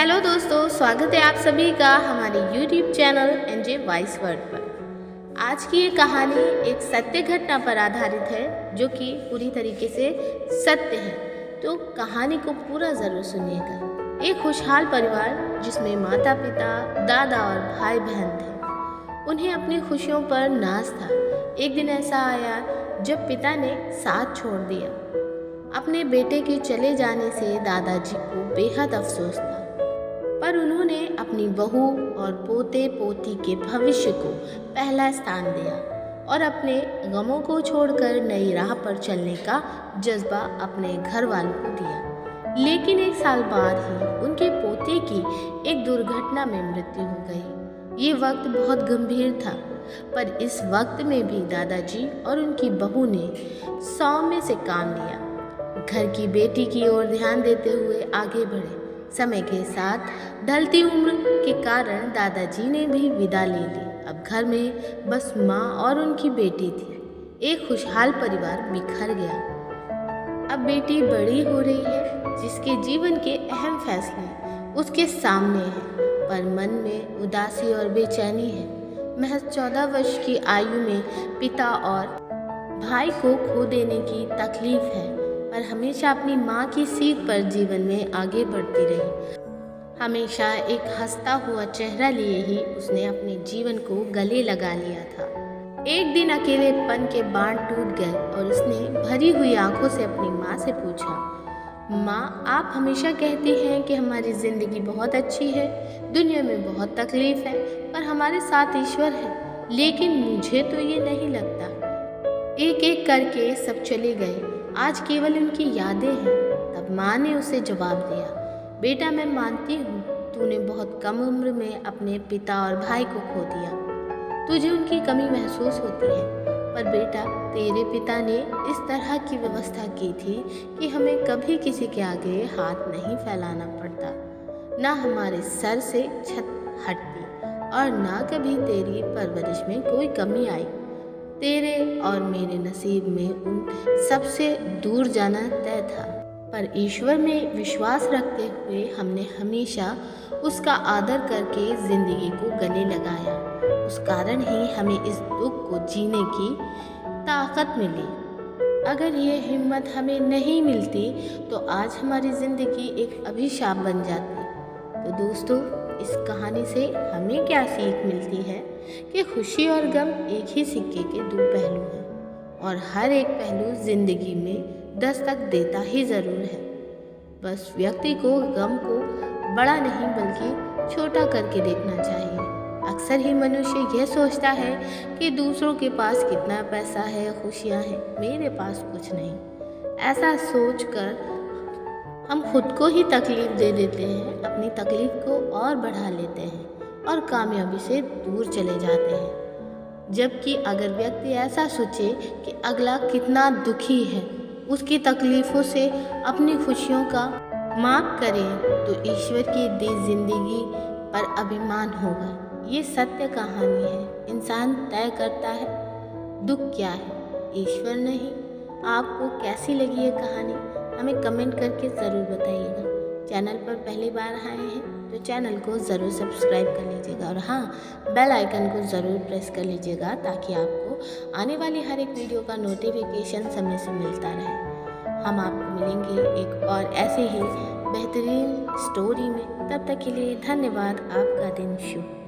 Hello दोस्तों, स्वागत है आप सभी का हमारे YouTube channel NJ voice word पर। आज की ये कहानी एक सत्य घटना पर आधारित है जो कि पूरी तरीके से सत्य है, तो कहानी को पूरा ज़रूर सुनिएगा। एक खुशहाल परिवार जिसमें माता पिता, दादा और भाई बहन थे, उन्हें अपनी खुशियों पर नाज था। एक दिन ऐसा आया जब पिता ने साथ छोड़ दिया। अपने बेटे के चले जाने से दादाजी को बेहद अफसोस था, पर उन्होंने अपनी बहू और पोते पोती के भविष्य को पहला स्थान दिया और अपने गमों को छोड़कर नई राह पर चलने का जज्बा अपने घर वालों को दिया। लेकिन एक साल बाद ही उनके पोते की एक दुर्घटना में मृत्यु हो गई। ये वक्त बहुत गंभीर था, पर इस वक्त में भी दादाजी और उनकी बहू ने सौम्य से काम लिया। घर की बेटी की ओर ध्यान देते हुए आगे बढ़े। समय के साथ ढलती उम्र के कारण दादाजी ने भी विदा ले ली। अब घर में बस माँ और उनकी बेटी थी। एक खुशहाल परिवार बिखर गया। अब बेटी बड़ी हो रही है, जिसके जीवन के अहम फैसले उसके सामने हैं, पर मन में उदासी और बेचैनी है। महज 14 वर्ष की आयु में पिता और भाई को खो देने की तकलीफ है, पर हमेशा अपनी माँ की सीख पर जीवन में आगे बढ़ती रही। हमेशा एक हंसता हुआ चेहरा लिए ही उसने अपने जीवन को गले लगा लिया था। एक दिन अकेलेपन के बांध टूट गए और उसने भरी हुई आंखों से अपनी माँ से पूछा, माँ, आप हमेशा कहती हैं कि हमारी ज़िंदगी बहुत अच्छी है, दुनिया में बहुत तकलीफ है, पर हमारे साथ ईश्वर है, लेकिन मुझे तो ये नहीं लगता। एक एक करके सब चले गए, आज केवल उनकी यादें हैं। तब माँ ने उसे जवाब दिया, बेटा, मैं मानती हूँ तूने बहुत कम उम्र में अपने पिता और भाई को खो दिया। तुझे उनकी कमी महसूस होती है, पर बेटा, तेरे पिता ने इस तरह की व्यवस्था की थी कि हमें कभी किसी के आगे हाथ नहीं फैलाना पड़ता, ना हमारे सर से छत हटती और ना कभी तेरी परवरिश में कोई कमी आई। तेरे और मेरे नसीब में उन सबसे दूर जाना तय था, पर ईश्वर में विश्वास रखते हुए हमने हमेशा उसका आदर करके ज़िंदगी को गले लगाया। उस कारण ही हमें इस दुख को जीने की ताकत मिली। अगर ये हिम्मत हमें नहीं मिलती तो आज हमारी ज़िंदगी एक अभिशाप बन जाती। तो दोस्तों, इस कहानी से हमें क्या सीख मिलती है कि खुशी और गम एक ही सिक्के के दो पहलू हैं और हर एक पहलू ज़िंदगी में दस्तक देता ही ज़रूर है। बस व्यक्ति को गम को बड़ा नहीं बल्कि छोटा करके देखना चाहिए। अक्सर ही मनुष्य यह सोचता है कि दूसरों के पास कितना पैसा है, खुशियाँ हैं, मेरे पास कुछ नहीं। ऐसा सोचकर हम खुद को ही तकलीफ दे देते हैं, अपनी तकलीफ को और बढ़ा लेते हैं और कामयाबी से दूर चले जाते हैं। जबकि अगर व्यक्ति ऐसा सोचे कि अगला कितना दुखी है, उसकी तकलीफ़ों से अपनी खुशियों का माप करे, तो ईश्वर की दी जिंदगी पर अभिमान होगा। ये सत्य कहानी है। इंसान तय करता है दुख क्या है, ईश्वर नहीं। आपको कैसी लगी ये कहानी हमें कमेंट करके ज़रूर बताइएगा। चैनल पर पहली बार आए हैं तो चैनल को ज़रूर सब्सक्राइब कर लीजिएगा और हाँ, बेल आइकन को ज़रूर प्रेस कर लीजिएगा ताकि आपको आने वाली हर एक वीडियो का नोटिफिकेशन समय से मिलता रहे। हम आपको मिलेंगे एक और ऐसे ही बेहतरीन स्टोरी में। तब तक के लिए धन्यवाद। आपका दिन शुभ।